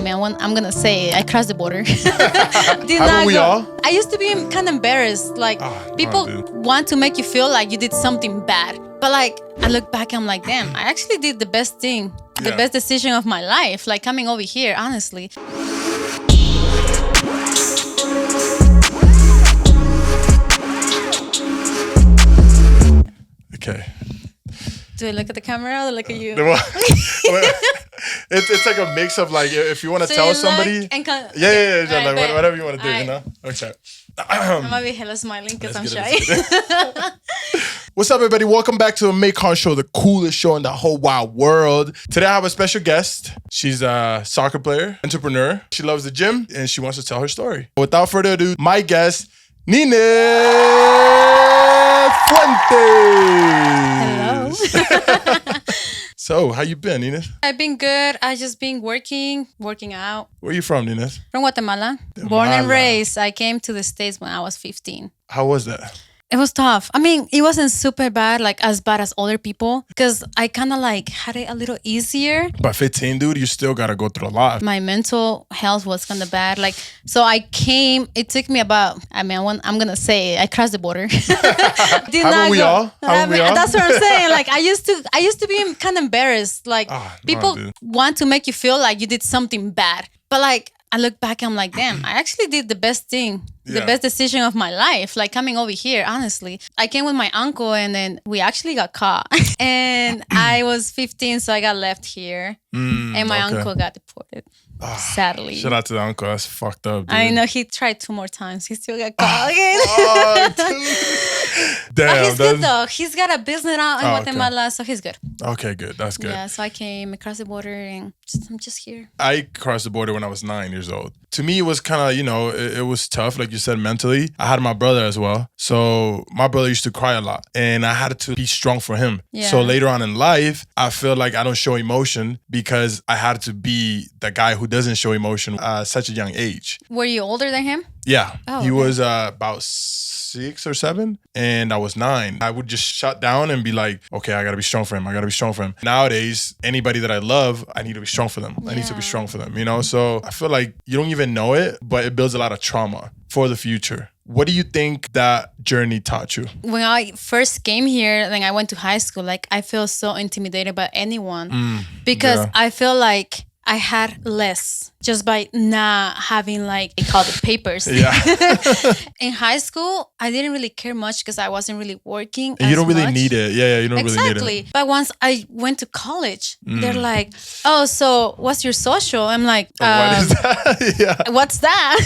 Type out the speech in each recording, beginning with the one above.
I'm gonna say I crossed the border. Haven't we all? I used to be kind of embarrassed. Like people want to make you feel like you did something bad, but like I look back, I'm like, damn, I actually did the best thing, the best decision of my life. Like coming over here, honestly. Okay. Do I look at the camera or look at you? It's like a mix of like if you want to So tell you somebody. look and Yeah, Right, like bet. whatever you want to do, Alright. you know? Okay. I might be hella smiling because I'm Let's shy. get into What's up, everybody? Welcome back to the Maikon show, the coolest show in the whole wide world. Today I have a special guest. She's a soccer player, entrepreneur. She loves the gym and she wants to tell her story. Without further ado, my guest, Nina Fuentes. Hello. So, how you been, Nina? I've been good. I just been working out. Where you from, Nina? From Guatemala. Born and raised. I came to the States when I was 15. How was that? It was tough. I mean, it wasn't super bad, like as bad as other people, because I kind of like had it a little easier. By 15, dude, you still got to go through a lot. My mental health was kind of bad. Like, so I came, it took me about, I'm going to say, I crossed the border. Haven't we all? That's what I'm saying. Like, I used to be kind of embarrassed. Like, people want to make you feel like you did something bad. But like, I look back, I'm like, damn, I actually did the best thing, the best decision of my life, like coming over here, honestly. I came with my uncle and then we actually got caught. And I was 15, so I got left here. And my uncle got deported, sadly. Shout out to the uncle. That's fucked up, dude. I know, he tried 2 more times. He still got caught again. Damn. But he's good though. He's got a business out in Guatemala, so he's good. Okay, good. That's good. Yeah, so I came across the border and I'm just here. I crossed the border when I was 9 years old. To me, it was kind of, it was tough, like you said, mentally. I had my brother as well. So my brother used to cry a lot and I had to be strong for him. Yeah. So later on in life, I feel like I don't show emotion because I had to be the guy who doesn't show emotion at such a young age. Were you older than him? Yeah. Oh, he was about 6 or 7 and I was 9. I would just shut down and be like, okay, I gotta be strong for him. I gotta be strong for him. Nowadays, anybody that I love, I need to be strong for them. I need to be strong for them, So I feel like you don't even know it, but it builds a lot of trauma for the future. What do you think that journey taught you? When I first came here, then I went to high school, like I feel so intimidated by anyone because I feel like I had less just by not having like they call the papers. Yeah. In high school, I didn't really care much because I wasn't really working. You don't really need it. Yeah, you don't really need it. Exactly. But once I went to college, they're like, "Oh, so what's your social?" I'm like, what is that? Yeah. What's that?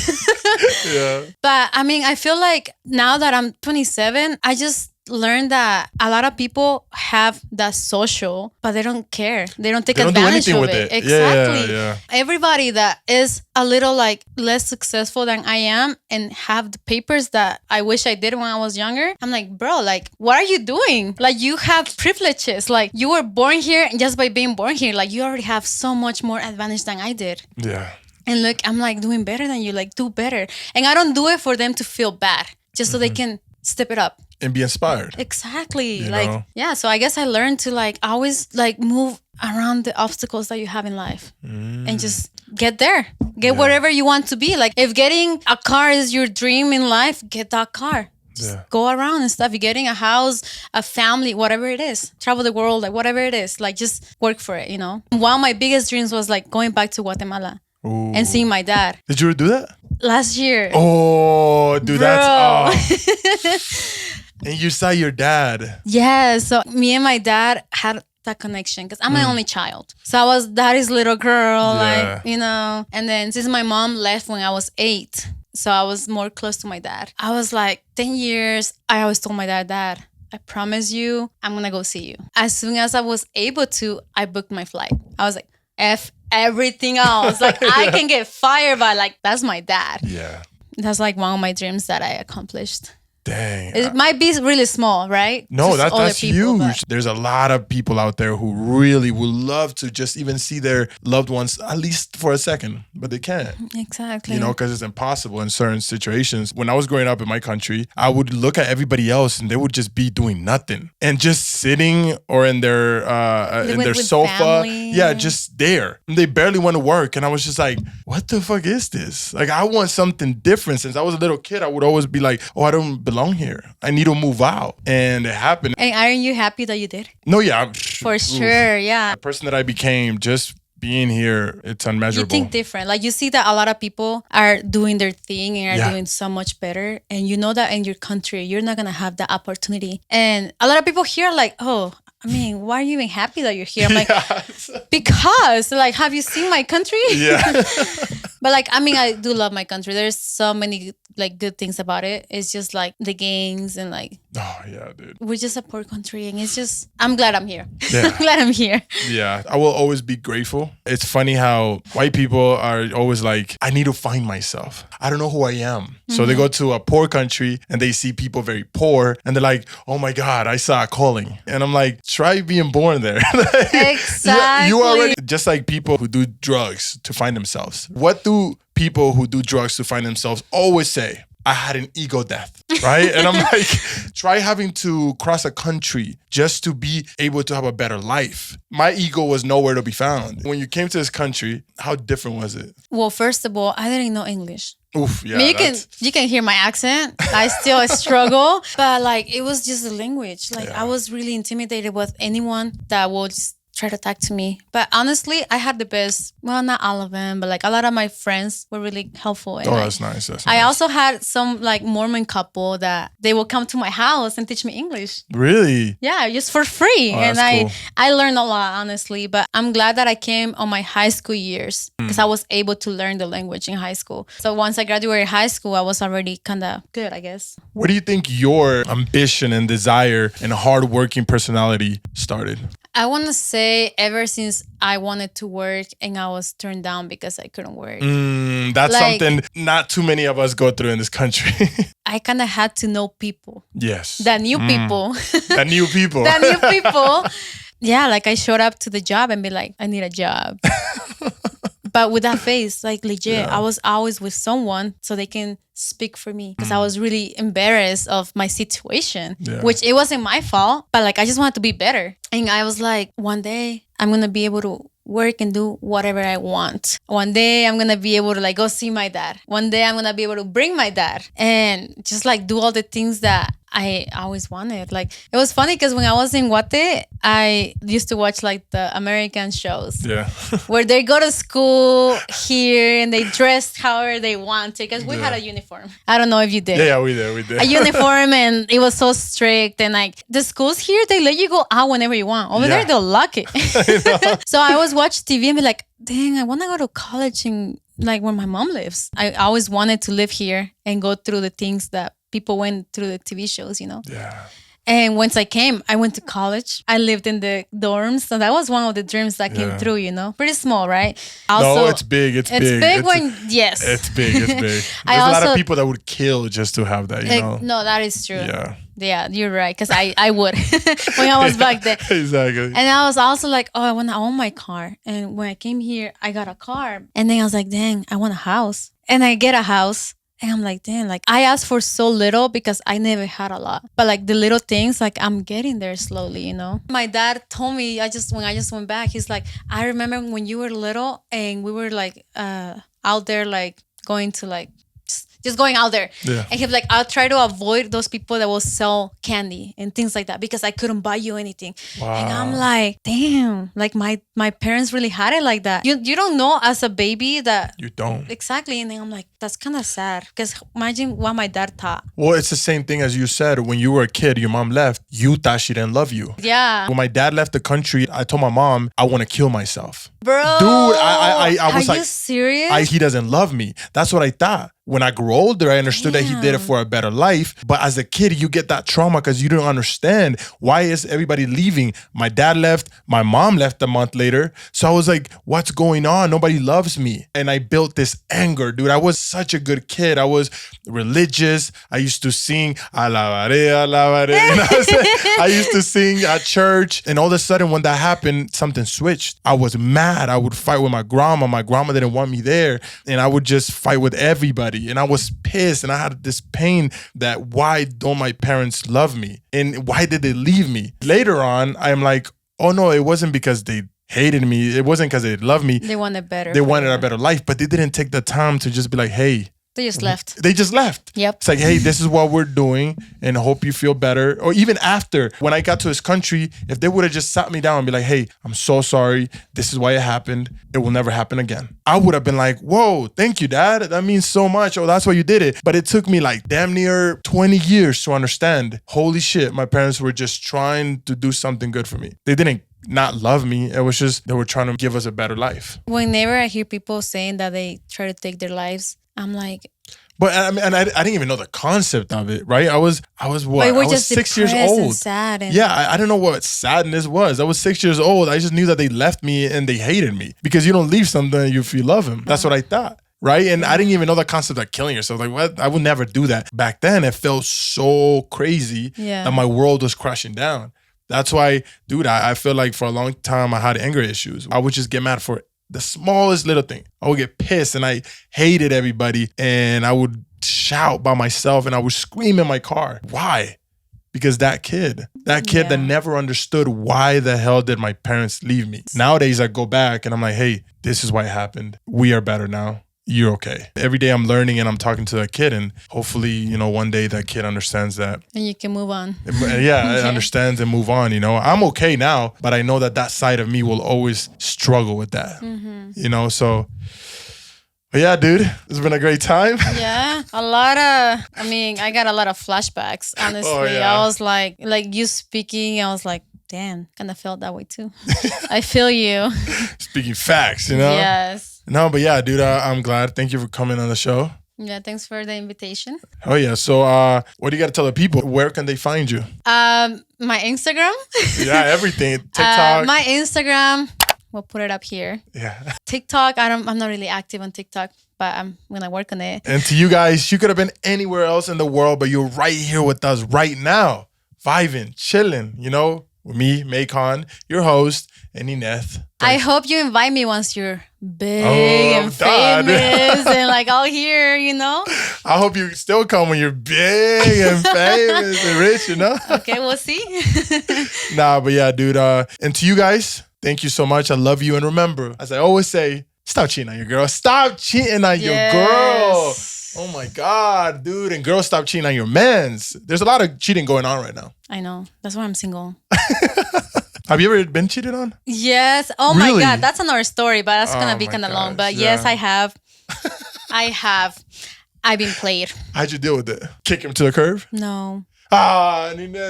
Yeah. But I mean, I feel like now that I'm 27, I just learned that a lot of people have that social, but they don't care. They don't take advantage of it. Exactly. Yeah. Everybody that is a little like less successful than I am and have the papers that I wish I did when I was younger, I'm like, bro, like, what are you doing? Like, you have privileges. Like, you were born here, and just by being born here, like, you already have so much more advantage than I did. Yeah. And look, I'm like doing better than you, like do better. And I don't do it for them to feel bad, just so they can step it up. And be inspired. Exactly. You like, know? yeah. So I guess I learned to like always like move around the obstacles that you have in life and just get there. Get wherever you want to be. Like if getting a car is your dream in life, get that car. Just go around and stuff. You're getting a house, a family, whatever it is. Travel the world, like whatever it is. Like just work for it, One of my biggest dreams was like going back to Guatemala. Ooh. And seeing my dad. Did you do that? Last year. Oh, dude, Bro. that's... And you saw your dad. Yeah, so me and my dad had that connection because I'm my only child. So I was daddy's little girl, like, And then since my mom left when I was 8, so I was more close to my dad. I was like 10 years. I always told my dad, I promise you, I'm going to go see you. As soon as I was able to, I booked my flight. I was like, F everything else. Like I can get fired, but like that's my dad. Yeah. That's like one of my dreams that I accomplished. Dang. It might be really small, right? No, Just that's people, huge. There's a lot of people out there who really would love to just even see their loved ones at least for a second, but they can't. Exactly. Because it's impossible in certain situations. When I was growing up in my country, I would look at everybody else and they would just be doing nothing and just sitting or in their sofa. Family. Yeah, just there. They barely want to work. And I was just like, what the fuck is this? Like, I want something different. Since I was a little kid, I would always be like, oh, I don't belong here. I need to move out. And it happened. And aren't you happy that you did? No, yeah. For sure, yeah. The person that I became just being here, it's unmeasurable. You think different. Like you see that a lot of people are doing their thing and are doing so much better. And you know that in your country, you're not going to have that opportunity. And a lot of people here are like, oh, I mean, why are you even happy that you're here? I'm like, because, like, have you seen my country? Yeah. But like, I mean, I do love my country. There's so many like good things about it. It's just like the gangs and like, oh yeah, dude. We're just a poor country, and it's just, I'm glad I'm here. Yeah. I'm glad I'm here. Yeah, I will always be grateful. It's funny how white people are always like, I need to find myself. I don't know who I am. So they go to a poor country and they see people very poor and they're like, oh my God, I saw a calling. And I'm like, try being born there. Exactly. You already, just like people who do drugs to find themselves. What do people who do drugs to find themselves always say? I had an ego death, right? And I'm like, try having to cross a country just to be able to have a better life. My ego was nowhere to be found. When you came to this country, how different was it? Well, first of all, I didn't know English. Oof, yeah. I mean, you can hear my accent. I still struggle, but like it was just the language. Like I was really intimidated with anyone that would just try to talk to me. But honestly, I had the best. Well, not all of them, but like a lot of my friends were really helpful. And that's nice. That's I nice. also had some like Mormon couple that they will come to my house and teach me English. Really? Yeah, just for free. Oh, and cool. I learned a lot, honestly. But I'm glad that I came on my high school years because I was able to learn the language in high school. So once I graduated high school, I was already kind of good, I guess. Where do you think your ambition and desire and hardworking personality started? I want to say ever since I wanted to work and I was turned down because I couldn't work. That's like, something not too many of us go through in this country. I kind of had to know people. Yes. That new people. That new people. That new people. Yeah, like I showed up to the job and be like, I need a job. But with that face, like legit, I was always with someone so they can speak for me because I was really embarrassed of my situation, which it wasn't my fault, but like I just wanted to be better. And I was like, one day I'm going to be able to work and do whatever I want. One day I'm going to be able to like go see my dad. One day I'm going to be able to bring my dad and just like do all the things that I always wanted. Like it was funny because when I was in Guate, I used to watch like the American shows. Yeah. Where they go to school here and they dress however they want to because we had a uniform. I don't know if you did. Yeah, we did. A uniform and it was so strict and like the schools here, they let you go out whenever you want. Over there, they'll lock it. So I always watch TV and be like, dang, I want to go to college in like where my mom lives. I always wanted to live here and go through the things that people went through the TV shows, you know? Yeah. And once I came, I went to college. I lived in the dorms. So that was one of the dreams that came through, you know? Pretty small, right? Also, no, it's big. It's big. It's big when, yes. It's big. It's big. There's a lot of people that would kill just to have that, you know? No, that is true. Yeah. Yeah, you're right. Because I would when I was back there. Exactly. And I was also like, oh, I want to own my car. And when I came here, I got a car. And then I was like, dang, I want a house. And I get a house. And I'm like, damn, like I asked for so little because I never had a lot. But like the little things, like I'm getting there slowly, you know? My dad told me, when I just went back, he's like, I remember when you were little and we were like out there, like going to like, just going out there. Yeah. And he was like, I'll try to avoid those people that will sell candy and things like that because I couldn't buy you anything. Wow. And I'm like, damn, like my parents really had it like that. You don't know as a baby that. You don't. Exactly. And then I'm like, that's kind of sad because imagine what my dad thought. Well, it's the same thing as you said. When you were a kid, your mom left, you thought she didn't love you. Yeah. When my dad left the country, I told my mom, I want to kill myself. Bro. Dude, I was like. Are you serious? He doesn't love me. That's what I thought. When I grew older, I understood that he did it Damn. for a better life. But as a kid, you get that trauma because you don't understand why is everybody leaving. My dad left. My mom left a month later. So I was like, what's going on? Nobody loves me. And I built this anger, dude. I was such a good kid. I was religious. I used to sing, alabaré, alabaré. You know what I'm saying? I used to sing at church. And all of a sudden, when that happened, something switched. I was mad. I would fight with my grandma. My grandma didn't want me there. And I would just fight with everybody. And I was pissed. And I had this pain that why don't my parents love me? And why did they leave me? Later on, I'm like, oh no, it wasn't because they hated me. It wasn't because they loved me. They wanted better. They wanted a better life, but they didn't take the time to just be like, hey. They just left. They just left. Yep. It's like, hey, this is what we're doing and I hope you feel better. Or even after, when I got to his country, if they would have just sat me down and be like, hey, I'm so sorry. This is why it happened. It will never happen again. I would have been like, whoa, thank you, Dad. That means so much. Oh, that's why you did it. But it took me like damn near 20 years to understand. Holy shit, my parents were just trying to do something good for me. They didn't not love me. It was just they were trying to give us a better life. Whenever I hear people saying that they try to take their lives, I'm like, but I mean, and I didn't even know the concept of it, right? I was what? I was just 6 years depressed old. and sad. And yeah, I didn't know what sadness was. I was 6 years old. I just knew that they left me and they hated me because you don't leave something if you love him. That's what I thought. Right. And I didn't even know the concept of killing yourself. Like, what? I would never do that. Back then, it felt so crazy that my world was crashing down. That's why, dude, I feel like for a long time I had anger issues. I would just get mad for the smallest little thing. I would get pissed and I hated everybody and I would shout by myself and I would scream in my car. Why? Because that kid that never understood why the hell did my parents leave me. Nowadays I go back and I'm like, hey, this is why it happened. We are better now. You're okay. Every day I'm learning and I'm talking to that kid and hopefully, you know, one day that kid understands that. And you can move on. Yeah, it understands and move on, you know. I'm okay now, but I know that side of me will always struggle with that, you know, so. But yeah, dude, it's been a great time. Yeah, I got a lot of flashbacks, honestly. Oh, yeah. I was like you speaking, I was like, damn, kind of felt that way too. I feel you. Speaking facts, you know? Yes. No, but yeah, dude, I'm glad. Thank you for coming on the show. Yeah, thanks for the invitation. Oh yeah. So what do you got to tell the people? Where can they find you? My Instagram. Yeah, everything. TikTok. My Instagram. We'll put it up here. Yeah. TikTok. I'm not really active on TikTok, but I'm gonna work on it. And to you guys, you could have been anywhere else in the world, but you're right here with us right now, vibing, chilling, you know, with me, Maikon, your host, and Ineth. I hope you invite me once you're big and famous and like all here, you know? I hope you still come when you're big and famous and rich, you know? Okay, we'll see. Nah, but yeah, dude. And to you guys, thank you so much. I love you. And remember, as I always say, stop cheating on your girl. Stop cheating on your girl. Oh my God, dude. And girls, stop cheating on your mans. There's a lot of cheating going on right now. I know. That's why I'm single. Have you ever been cheated on? Yes. Oh Really? my God. That's another story, but that's going to be kind of long. But yes, I have. I've been played. How'd you deal with it? Kick him to the curb? No.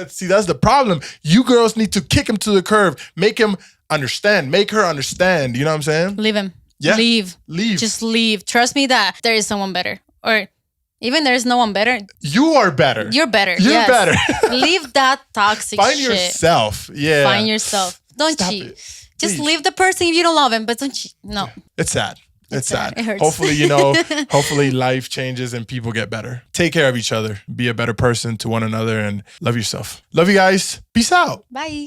See, that's the problem. You girls need to kick him to the curb. Make him understand. Make her understand. You know what I'm saying? Leave him. Yeah. Leave. Leave. Just leave. Trust me that there is someone better. Or even there is no one better. You are better. You're better. You're better. Leave that toxic Find shit. yourself. Yeah. Find yourself. Don't Stop cheat. it. Just Please. leave the person if you don't love him, but don't cheat. No. It's sad. It's sad. It hurts. Hopefully, hopefully life changes and people get better. Take care of each other. Be a better person to one another and love yourself. Love you guys. Peace out. Bye.